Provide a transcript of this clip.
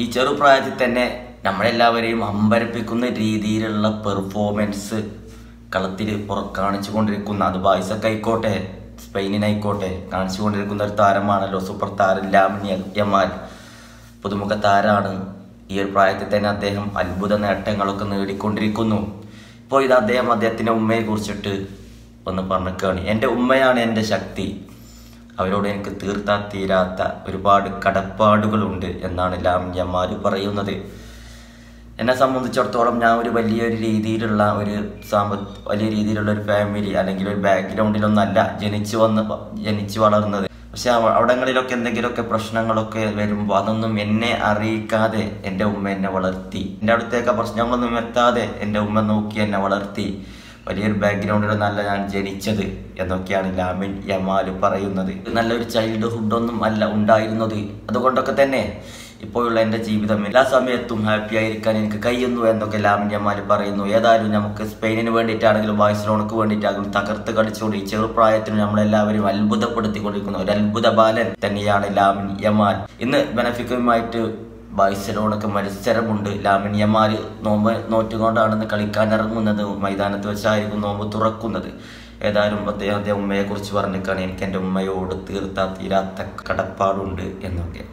ഈ ചെറുപ്രായത്തിൽ തന്നെ നമ്മളെല്ലാവരെയും അമ്പരപ്പിക്കുന്ന രീതിയിലുള്ള പെർഫോമൻസ് കളത്തിൽ കാണിച്ചു കൊണ്ടിരിക്കുന്ന, അത് ബാഴ്സക്ക് ആയിക്കോട്ടെ സ്പെയിനിനായിക്കോട്ടെ കാണിച്ചു കൊണ്ടിരിക്കുന്ന ഒരു താരമാണല്ലോ സൂപ്പർ താരം ലാമിൻ യമാൽ. പുതുമുഖ താരമാണ്. ഈ ഒരു പ്രായത്തിൽ തന്നെ അദ്ദേഹം അത്ഭുത നേട്ടങ്ങളൊക്കെ നേടിക്കൊണ്ടിരിക്കുന്നു. ഇപ്പോൾ ഇത് അദ്ദേഹത്തിൻ്റെ ഉമ്മയെ കുറിച്ചിട്ട് ഒന്ന് പറഞ്ഞേക്കാണ്. എൻ്റെ ഉമ്മയാണ് എൻ്റെ ശക്തി, അവരോട് എനിക്ക് തീർത്താൽ തീരാത്ത ഒരുപാട് കടപ്പാടുകളുണ്ട് എന്നാണ് ലാമിൻ യമാൽ പറയുന്നത്. എന്നെ സംബന്ധിച്ചിടത്തോളം ഞാൻ ഒരു വലിയൊരു രീതിയിലുള്ള ഒരു ഫാമിലി അല്ലെങ്കിൽ ഒരു ബാക്ക്ഗ്രൗണ്ടിലൊന്നല്ല ജനിച്ചു വളർന്നത്. പക്ഷെ അവിടങ്ങളിലൊക്കെ എന്തെങ്കിലുമൊക്കെ പ്രശ്നങ്ങളൊക്കെ വരുമ്പോൾ അതൊന്നും എന്നെ അറിയിക്കാതെ എൻ്റെ ഉമ്മ എന്നെ വളർത്തി. എൻ്റെ അടുത്തേക്ക് പ്രശ്നങ്ങളൊന്നും എത്താതെ എൻ്റെ ഉമ്മ നോക്കി എന്നെ വളർത്തി. വലിയൊരു ബാക്ക്ഗ്രൗണ്ടിലൊന്നല്ല ഞാൻ ജനിച്ചത് എന്നൊക്കെയാണ് ലാമിൻ യമാൽ പറയുന്നത്. നല്ലൊരു ചൈൽഡ്ഹുഡൊന്നും അല്ല ഉണ്ടായിരുന്നത്. അതുകൊണ്ടൊക്കെ തന്നെ ഇപ്പോഴുള്ള എൻ്റെ ജീവിതം എല്ലാ സമയത്തും ഹാപ്പി ആയിരിക്കാൻ എനിക്ക് കഴിയുന്നു എന്നൊക്കെ ലാമിൻ യമാൽ പറയുന്നു. ഏതായാലും നമുക്ക് സ്പെയിനിന് വേണ്ടിയിട്ടാണെങ്കിലും ബാഴ്സലോണക്ക് വേണ്ടിയിട്ടാണെങ്കിലും തകർത്ത് കളിച്ചുകൊണ്ട് ഈ ചെറുപ്രായത്തിന് നമ്മളെല്ലാവരും അത്ഭുതപ്പെടുത്തിക്കൊണ്ടിരിക്കുന്ന ഒരു അത്ഭുത ബാലൻ തന്നെയാണ് ലാമിൻ യമാൽ. ഇന്ന് ബെനഫിക്കയുമായിട്ട് ബാഴ്സലോണക്ക് മത്സരമുണ്ട്. ലാമിൻ യമാൽ നോമ്പ് നോറ്റുകൊണ്ടാണ് കളിക്കാൻ ഇറങ്ങുന്നത്. മൈതാനത്ത് വെച്ചായിരിക്കും നോമ്പ് തുറക്കുന്നത്. ഏതായാലും അദ്ദേഹം ഉമ്മയെ കുറിച്ച് പറഞ്ഞിട്ടാണ് എനിക്ക് എൻ്റെ ഉമ്മയോട് തീർത്താൽ തീരാത്ത കടപ്പാടുണ്ട് എന്നൊക്കെ.